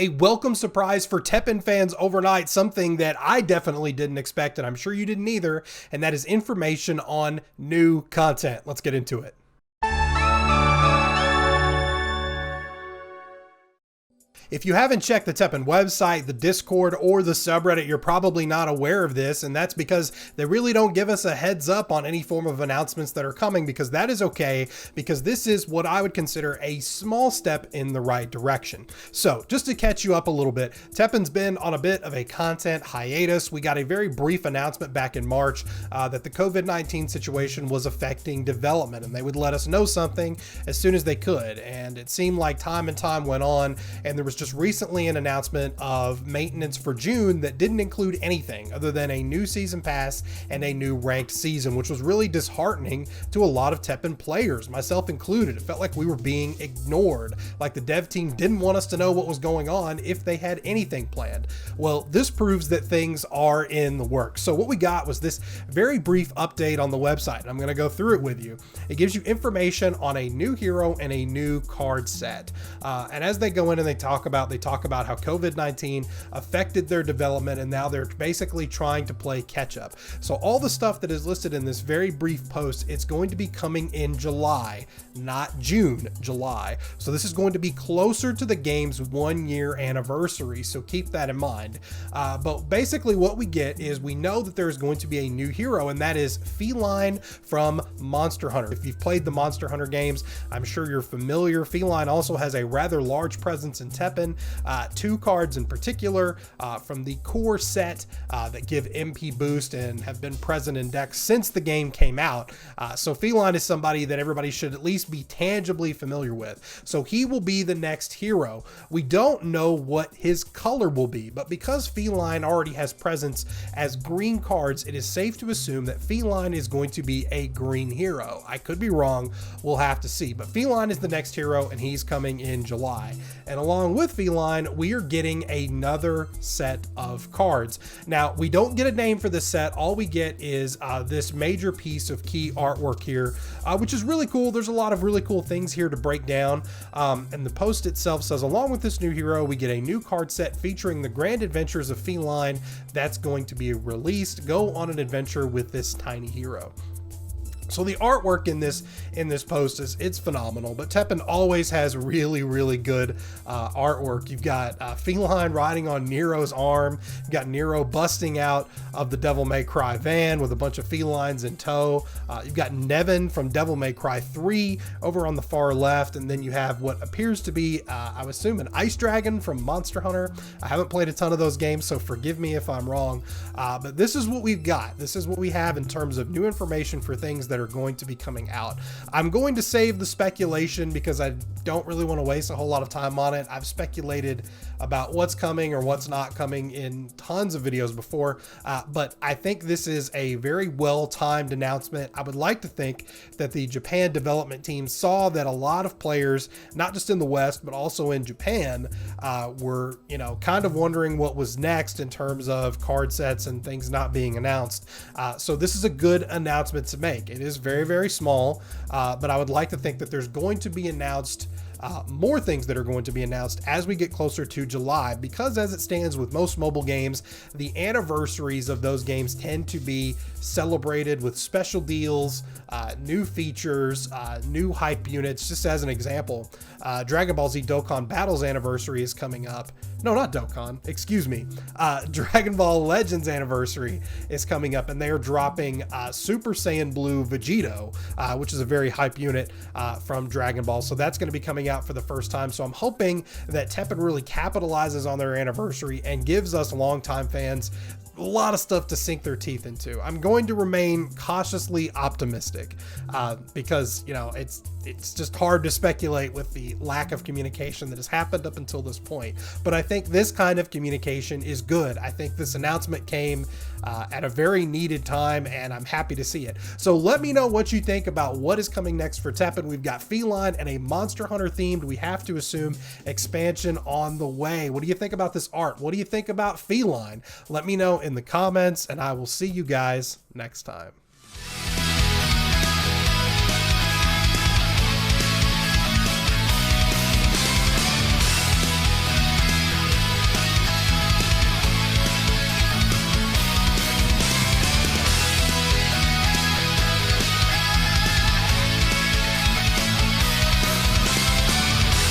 A welcome surprise for TEPPEN fans overnight, something that I definitely didn't expect, and I'm sure you didn't either, and that is information on new content. Let's get into it. If you haven't checked the TEPPEN website, the Discord, or the subreddit, you're probably not aware of this, and that's because they really don't give us a heads up on any form of announcements that are coming, because that is okay, because this is what I would consider a small step in the right direction. So just to catch you up a little bit, TEPPEN's been on a bit of a content hiatus. We got a very brief announcement back in March that the COVID-19 situation was affecting development, and they would let us know something as soon as they could. And it seemed like time and time went on, and there was just recently an announcement of maintenance for June that didn't include anything other than a new season pass and a new ranked season, which was really disheartening to a lot of TEPPEN players, myself included. It felt like we were being ignored, like the dev team didn't want us to know what was going on if they had anything planned. Well, this proves that things are in the works. So what we got was this very brief update on the website, and I'm going to go through it with you. It gives you information on a new hero and a new card set. And as they go in and they talk about how COVID-19 affected their development, and now they're basically trying to play catch up. So all the stuff that is listed in this very brief post, it's going to be coming in July, not June, July. So this is going to be closer to the game's 1 year anniversary. So keep that in mind. But basically what we get is we know that there's going to be a new hero, and that is Feline from Monster Hunter. If you've played the Monster Hunter games, I'm sure you're familiar. Feline also has a rather large presence in TEPPEN. Two cards in particular from the core set that give MP boost and have been present in decks since the game came out. So Feline is somebody that everybody should at least be tangibly familiar with. So he will be the next hero. We don't know what his color will be, but because Feline already has presence as green cards, it is safe to assume that Feline is going to be a green hero. I could be wrong. We'll have to see. But Feline is the next hero, and he's coming in July. And along with Feline, we are getting another set of cards. Now, we don't get a name for this set. All we get is this major piece of key artwork here, which is really cool. There's a lot of really cool things here to break down. And the post itself says, along with this new hero, we get a new card set featuring the grand adventures of Feline that's going to be released. Go on an adventure with this tiny hero. So the artwork in this post it's phenomenal, but TEPPEN always has really good artwork. You've got Feline riding on Nero's arm. You've got Nero busting out of the Devil May Cry van with a bunch of felines in tow. You've got Nevin from Devil May Cry 3 over on the far left, and then you have what appears to be, I would assume, an ice dragon from Monster Hunter. I haven't played a ton of those games, so forgive me if I'm wrong, but this is what we've got. This is what we have in terms of new information for things that are going to be coming out. I'm going to save the speculation because I don't really want to waste a whole lot of time on it. I've speculated about what's coming or what's not coming in tons of videos before, but I think this is a very well-timed announcement. I would like to think that the Japan development team saw that a lot of players, not just in the West, but also in Japan, were, kind of wondering what was next in terms of card sets and things not being announced. So this is a good announcement to make. It is very small, but I would like to think that there's going to be announced more things that are going to be announced as we get closer to July, because as it stands with most mobile games, the anniversaries of those games tend to be celebrated with special deals, new features, new hype units. Just as an example, Dragon Ball Z Dokkan Battles anniversary is coming up. No, not Dokkan, excuse me. Dragon Ball Legends anniversary is coming up, and they are dropping Super Saiyan Blue Vegito, which is a very hype unit from Dragon Ball. So that's going to be coming out for the first time. So I'm hoping that TEPPEN really capitalizes on their anniversary and gives us longtime fans a lot of stuff to sink their teeth into. I'm going to remain cautiously optimistic because, it's just hard to speculate with the lack of communication that has happened up until this point. But I think this kind of communication is good. I think this announcement came at a very needed time, and I'm happy to see it. So let me know what you think about what is coming next for TEPPEN. We've got Feline and a Monster Hunter themed, we have to assume, expansion on the way. What do you think about this art? What do you think about Feline? Let me know in the comments, and I will see you guys next time.